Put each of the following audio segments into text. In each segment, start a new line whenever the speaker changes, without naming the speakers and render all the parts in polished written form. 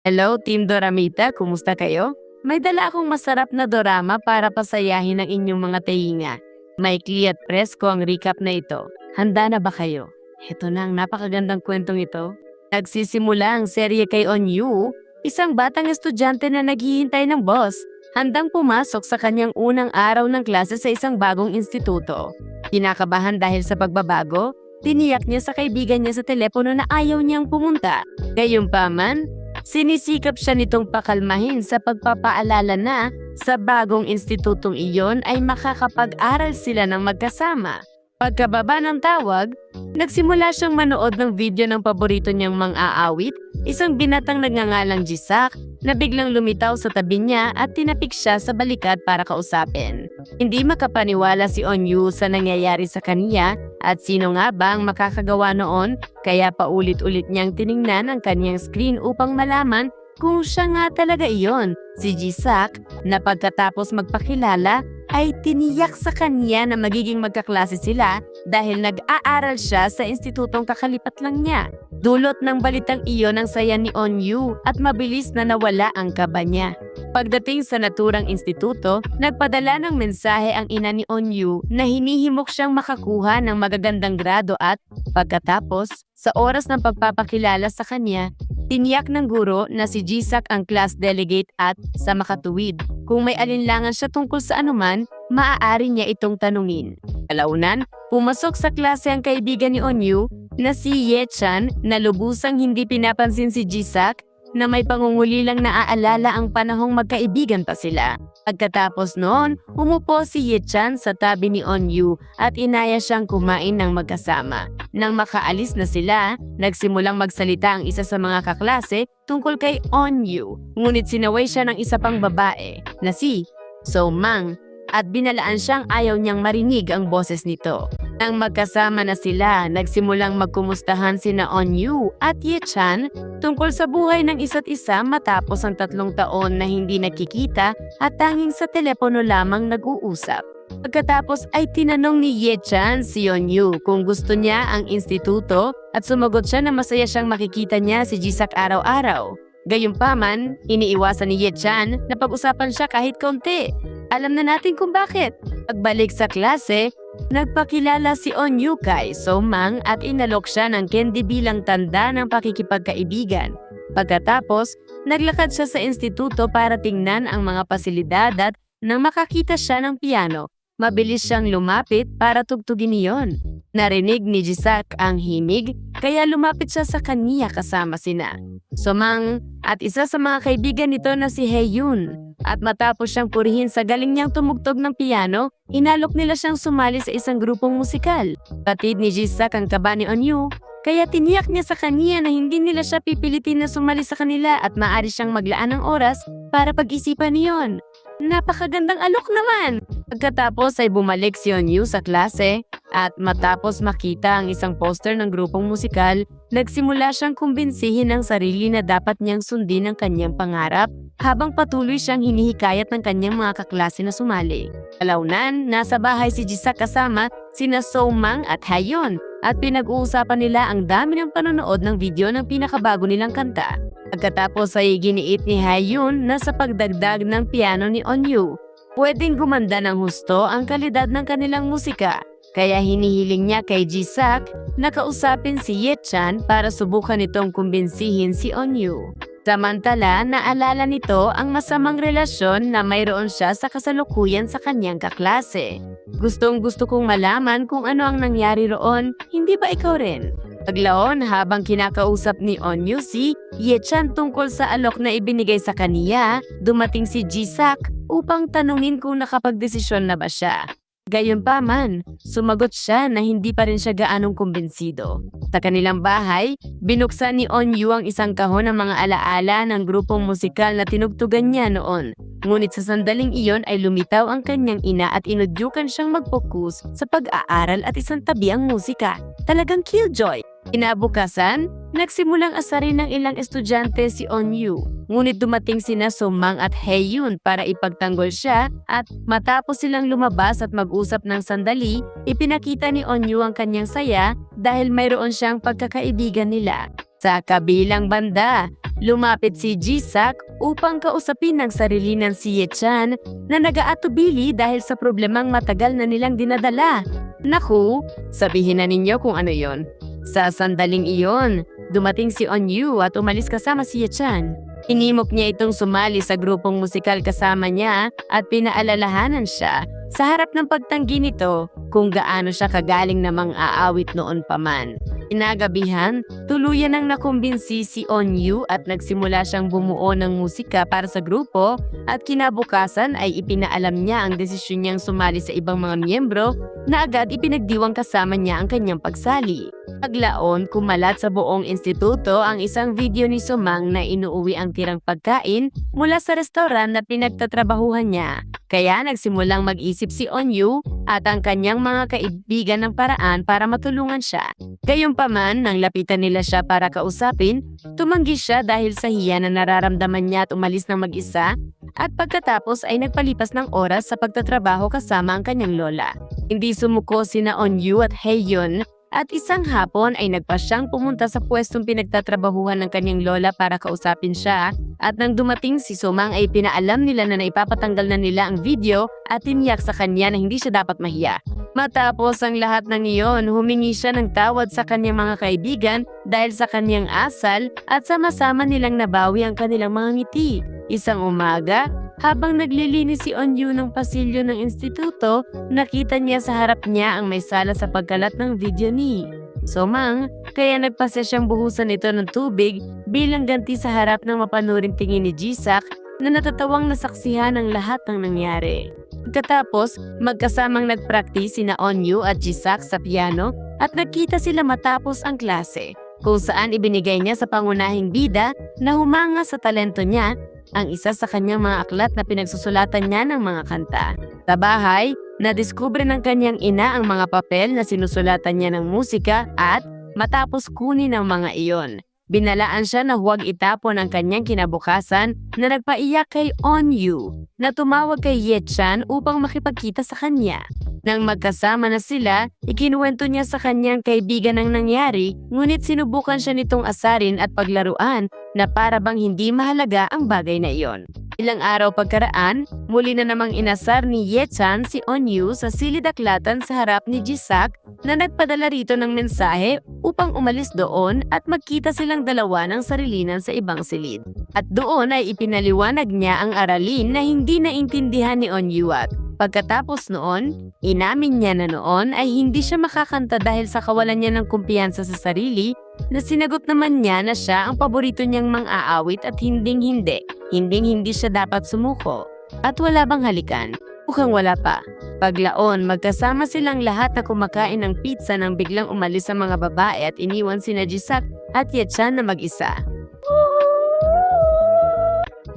Hello, Team Doramita. Kumusta kayo? May dala akong masarap na dorama para pasayahin ang inyong mga tehinga. Maikli at presko ang recap na ito. Handa na ba kayo? Ito na ang napakagandang kwentong ito. Nagsisimula ang serye kay Onyu, isang batang estudyante na naghihintay ng boss, handang pumasok sa kanyang unang araw ng klase sa isang bagong instituto. Kinakabahan dahil sa pagbabago, tiniyak niya sa kaibigan niya sa telepono na ayaw niyang pumunta. Gayunpaman, sinisikap siya nitong pakalmahin sa pagpapaalala na sa bagong institutong iyon ay makakapag-aral sila ng magkasama. Pagkababa ng tawag, nagsimula siyang manood ng video ng paborito niyang mang-aawit, isang binatang nagngangalang Jisak na biglang lumitaw sa tabi niya at tinapik siya sa balikat para kausapin. Hindi makapaniwala si Onyu sa nangyayari sa kanya at sino nga ba ang makakagawa noon, kaya paulit-ulit niyang tiningnan ang kanyang screen upang malaman kung siya nga talaga iyon, si Jisak, na pagkatapos magpakilala ay tiniyak sa kanya na magiging magkaklase sila dahil nag-aaral siya sa institutong kakalipat lang niya. Dulot ng balitang iyon ang saya ni Onyu at mabilis na nawala ang kaba niya. Pagdating sa naturang instituto, nagpadala ng mensahe ang ina ni Onyu na hinihimok siyang makakuha ng magagandang grado at pagkatapos, sa oras ng pagpapakilala sa kanya, tiniyak ng guro na si Jisak ang class delegate at sa makatuwid. Kung may alinlangan siya tungkol sa anuman, maaari niya itong tanungin. Kalaunan, pumasok sa klase ang kaibigan ni Onyu na si Ye-chan na lubusang hindi pinapansin si Jisak na may pangungulilang naaalala ang panahong magkaibigan pa sila. Pagkatapos noon, umupo si Ye-chan sa tabi ni Onyu at inaya siyang kumain ng magkasama. Nang makaalis na sila, nagsimulang magsalita ang isa sa mga kaklase tungkol kay Onyu. Ngunit sinaway siya ng isa pang babae na si So-mang at binalaan siyang ayaw niyang marinig ang boses nito. Nang magkasama na sila, nagsimulang magkumustahan sina Onyu at Ye-chan tungkol sa buhay ng isa't isa matapos ang 3 taon na hindi nakikita at tanging sa telepono lamang nag-uusap. Pagkatapos ay tinanong ni Ye-chan si Onyu kung gusto niya ang instituto at sumagot siya na masaya siyang makikita niya si Jisak araw-araw. Gayunpaman, iniiwasan ni Ye-chan na pag-usapan siya kahit kaunti. Alam na natin kung bakit. Pagbalik sa klase, nagpakilala si Onyu kay So-mang at inalok siya ng candy bilang tanda ng pakikipagkaibigan. Pagkatapos, naglakad siya sa instituto para tingnan ang mga pasilidad at nang makakita siya ng piano, mabilis siyang lumapit para tugtugin iyon. Narinig ni Jisak ang himig, kaya lumapit siya sa kanya kasama sina So-mang at isa sa mga kaibigan nito na si Hae-yun. At matapos siyang purihin sa galing niyang tumugtog ng piano, inalok nila siyang sumali sa isang grupong musikal. Patid ni Jisak ang kaba ni Onyu, kaya tiniyak niya sa kanya na hindi nila siya pipilitin na sumali sa kanila at maaari siyang maglaan ng oras para pag-isipan niyon. Napakagandang alok naman! Pagkatapos ay bumalik si Onyu sa klase at matapos makita ang isang poster ng grupong musikal, nagsimula siyang kumbinsihin ng sarili na dapat niyang sundin ang kanyang pangarap habang patuloy siyang hinihikayat ng kanyang mga kaklase na sumali. Kalaunan, nasa bahay si Jisak kasama sina So-mang at Hae-yun at pinag-uusapan nila ang dami ng panonood ng video ng pinakabago nilang kanta. Pagkatapos ay giniit ni Hae-yun na sa pagdagdag ng piano ni Onyu, pwedeng gumanda ng husto ang kalidad ng kanilang musika. Kaya hinihiling niya kay Jisak na kausapin si Ye-chan para subukan itong kumbinsihin si Onyu. Samantala, naalala nito ang masamang relasyon na mayroon siya sa kasalukuyan sa kanyang kaklase. Gustong-gusto kong malaman kung ano ang nangyari roon, hindi ba ikaw rin? Paglaon habang kinakausap ni Onyu si Ye-chan tungkol sa alok na ibinigay sa kaniya, dumating si Jisak upang tanungin kung nakapagdesisyon na ba siya. Gayunpaman, sumagot siya na hindi pa rin siya gaanong kumbinsido. Sa kanilang bahay, binuksan ni Onyu ang isang kahon ng mga alaala ng grupong musikal na tinugtugan niya noon. Ngunit sa sandaling iyon ay lumitaw ang kanyang ina at inudyukan siyang mag-focus sa pag-aaral at isang tabi ang musika. Talagang killjoy! Kinabukasan, nagsimulang asarin ng ilang estudyante si Onyu. Ngunit dumating sina So-mang at Hae-yun para ipagtanggol siya at matapos silang lumabas at mag-usap ng sandali, ipinakita ni Onyu ang kanyang saya dahil mayroon siyang pagkakaibigan nila. Sa kabilang banda, Lumapit si Jisak upang kausapin ng sarili ng si Ye-chan na nag-aatubili dahil sa problemang matagal na nilang dinadala. Naku, sabihin na ninyo kung ano yon. Sa sandaling iyon, dumating si Onyu at umalis kasama si Ye-chan. Inimok niya itong sumali sa grupong musikal kasama niya at pinaalalahanan siya sa harap ng pagtanggi nito kung gaano siya kagaling namang aawit noon pa man. Inagabihan, tuluyan ang nakumbinsi si Onyu at nagsimula siyang bumuo ng musika para sa grupo at kinabukasan ay ipinaalam niya ang desisyon niyang sumali sa ibang mga miyembro na agad ipinagdiwang kasama niya ang kanyang pagsali. Paglaon, kumalat sa buong instituto ang isang video ni Sumang na inuuwi ang tirang pagkain mula sa restoran na pinagtatrabahuhan niya. Kaya nagsimulang mag-isip si Onyu at ang kanyang mga kaibigan ng paraan para matulungan siya. Gayunpaman, nang lapitan nila siya para kausapin, tumanggi siya dahil sa hiya na nararamdaman niya at umalis ng mag-isa at pagkatapos ay nagpalipas ng oras sa pagtatrabaho kasama ang kanyang lola. Hindi sumuko sina Onyu at Haeyeon at isang hapon ay nagpa siyang pumunta sa pwestong pinagtatrabahuhan ng kanyang lola para kausapin siya at nang dumating si Sumang ay pinaalam nila na naipapatanggal na nila ang video at tiniyak sa kanya na hindi siya dapat mahiya. Matapos ang lahat ng iyon, humingi siya ng tawad sa kanyang mga kaibigan dahil sa kanyang asal at sama-sama nilang nabawi ang kanilang mga ngiti. Isang umaga, habang naglilinis si Onyu ng pasilyo ng instituto, nakita niya sa harap niya ang may sala sa pagkalat ng video ni Sumang, kaya nagpasya siyang buhusan ito ng tubig bilang ganti sa harap ng mapanuring tingin ni Jisak na natatawang nasaksihan ang lahat ng nangyari. Pagkatapos, magkasamang nagpractice sina Onyu at Jisak sa piano at nagkita sila matapos ang klase, kung saan ibinigay niya sa pangunahing bida na humanga sa talento niya ang isa sa kanyang mga aklat na pinagsusulatan niya ng mga kanta. Sa bahay, nadiskubre ng kanyang ina ang mga papel na sinusulatan niya ng musika at matapos kunin ang mga iyon, binalaan siya na huwag itapon ang kanyang kinabukasan na nagpaiyak kay Onyu na tumawag kay Ye-chan upang makipagkita sa kanya. Nang magkasama na sila, ikinuwento niya sa kanyang kaibigan ang nangyari, ngunit sinubukan siya nitong asarin at paglaruan na para bang hindi mahalaga ang bagay na iyon. Ilang araw pagkaraan, muli na namang inasar ni Ye-chan si Onyu sa silid-aklatan sa harap ni Jisak na nagpadala rito ng mensahe upang umalis doon at magkita silang dalawa ng sarilinan sa ibang silid. At doon ay ipinaliwanag niya ang aralin na hindi naintindihan ni Onyu at pagkatapos noon, inamin niya na noon ay hindi siya makakanta dahil sa kawalan niya ng kumpiyansa sa sarili na sinagot naman niya na siya ang paborito niyang mang-aawit at hinding-hindi siya dapat sumuko. At wala bang halikan? Mukhang wala pa. Paglaon, magkasama silang lahat na kumakain ng pizza nang biglang umalis ang mga babae at iniwan sina Jisak at Ye-chan na mag-isa.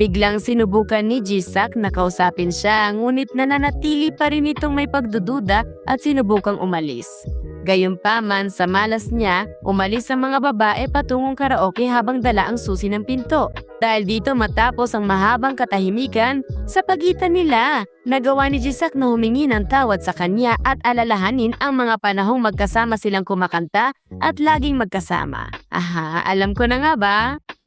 Biglang sinubukan ni Jisak na kausapin siya, ngunit nananatili pa rin itong may pagdududa at sinubukang umalis. Gayunpaman, sa malas niya, umalis ang mga babae patungong karaoke habang dala ang susi ng pinto. Dahil dito matapos ang mahabang katahimikan, sa pagitan nila, nagawa ni Jisak na humingi ng tawad sa kanya at alalahanin ang mga panahong magkasama silang kumakanta at laging magkasama. Aha, alam ko na nga ba?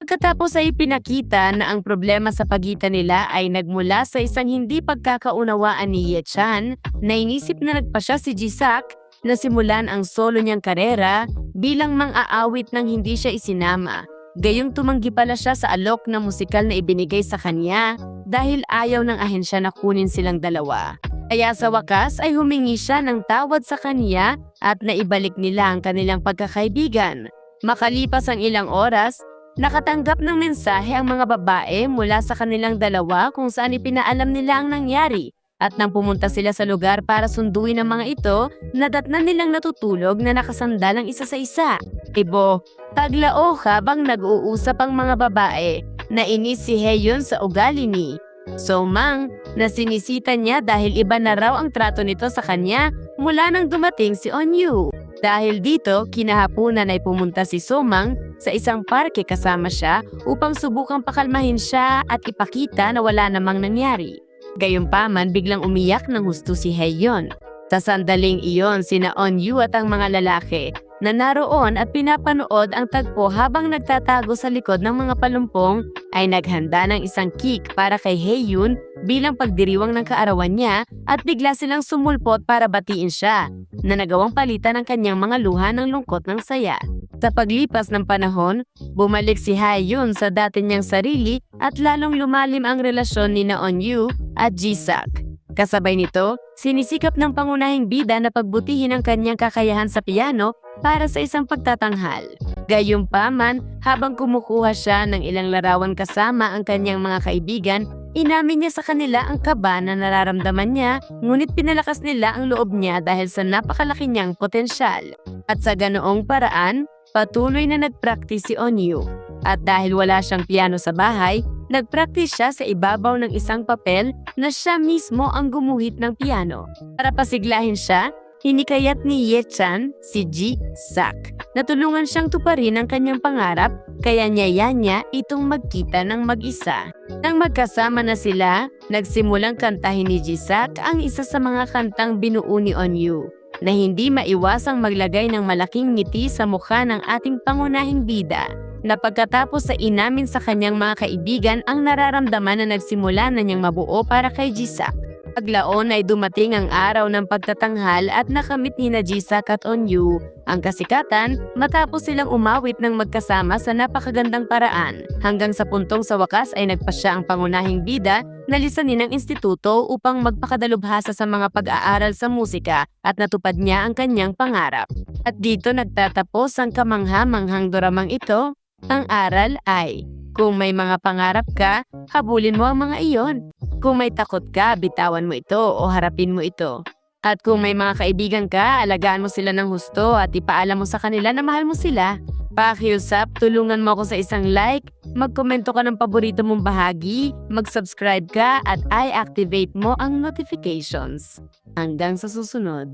Pagkatapos ay pinakita na ang problema sa pagitan nila ay nagmula sa isang hindi pagkakaunawaan ni Ye-chan na inisip na nagpa siya si Jisak na simulan ang solo niyang karera bilang mang-aawit nang hindi siya isinama. Gayong tumanggi pala siya sa alok na musikal na ibinigay sa kanya dahil ayaw ng ahensya na kunin silang dalawa. Kaya sa wakas ay humingi siya ng tawad sa kanya at naibalik nila ang kanilang pagkakaibigan. Makalipas ang ilang oras, nakatanggap ng mensahe ang mga babae mula sa kanilang dalawa kung saan ipinaalam nila ang nangyari. At nang pumunta sila sa lugar para sunduin ang mga ito, nadatnan nilang natutulog na nakasandal ang isa sa isa. Taglao habang nag-uusap ang mga babae. Nainis si Haeyeon sa ugali ni Sumang na sinisita niya dahil iba na raw ang trato nito sa kanya mula nang dumating si Onyu. Dahil dito, kinahapunan ay pumunta si Sumang sa isang parke kasama siya upang subukang pakalmahin siya at ipakita na wala namang nangyari. Gayunpaman, biglang umiyak ng husto si Haeyeon. Sa sandaling iyon, sina Onyu at ang mga lalaki na naroon at pinapanood ang tagpo habang nagtatago sa likod ng mga palumpong ay naghanda ng isang kick para kay Haeyoon bilang pagdiriwang ng kaarawan niya at bigla silang sumulpot para batiin siya na nagawang palitan ng kanyang mga luha ng lungkot ng saya. Sa paglipas ng panahon, bumalik si Haeyoon sa dati niyang sarili at lalong lumalim ang relasyon ni Eunwoo at Jisuk. Kasabay nito, sinisikap ng pangunahing bida na pagbutihin ang kanyang kakayahan sa piano para sa isang pagtatanghal. Gayunpaman, habang kumukuha siya ng ilang larawan kasama ang kanyang mga kaibigan, inamin niya sa kanila ang kaba na nararamdaman niya, ngunit pinalakas nila ang loob niya dahil sa napakalaki niyang potensyal. At sa ganoong paraan, patuloy na nagpractice si Eunwoo. At dahil wala siyang piano sa bahay, nagpractice siya sa ibabaw ng isang papel na siya mismo ang gumuhit ng piano. Para pasiglahin siya, hinikayat ni Ye-chan si Jisuk na tulungan siyang tuparin ang kanyang pangarap, kaya niyaya niya itong magkita ng mag-isa. Nang magkasama na sila, nagsimulang kantahin ni Jisuk ang isa sa mga kantang binuo ni Eunwoo na hindi maiwasang maglagay ng malaking ngiti sa mukha ng ating pangunahing bida, na pagkatapos sa inamin sa kanyang mga kaibigan ang nararamdaman na nagsimula na niyang mabuo para kay Jisuk. Paglaon ay dumating ang araw ng pagtatanghal at nakamit ni Jisuk at Eunwoo ang kasikatan matapos silang umawit ng magkasama sa napakagandang paraan, hanggang sa puntong sa wakas ay nagpasya ang pangunahing bida na lisanin ng instituto upang magpakadalubhasa sa mga pag-aaral sa musika at natupad niya ang kanyang pangarap. At dito nagtatapos ang kamangha-manghang doramang ito. Ang aral ay, kung may mga pangarap ka, habulin mo ang mga iyon. Kung may takot ka, bitawan mo ito o harapin mo ito. At kung may mga kaibigan ka, alagaan mo sila ng husto at ipaalam mo sa kanila na mahal mo sila. Pakiusap, tulungan mo ako sa isang like, magkomento ka ng paborito mong bahagi, mag-subscribe ka at i-activate mo ang notifications. Hanggang sa susunod.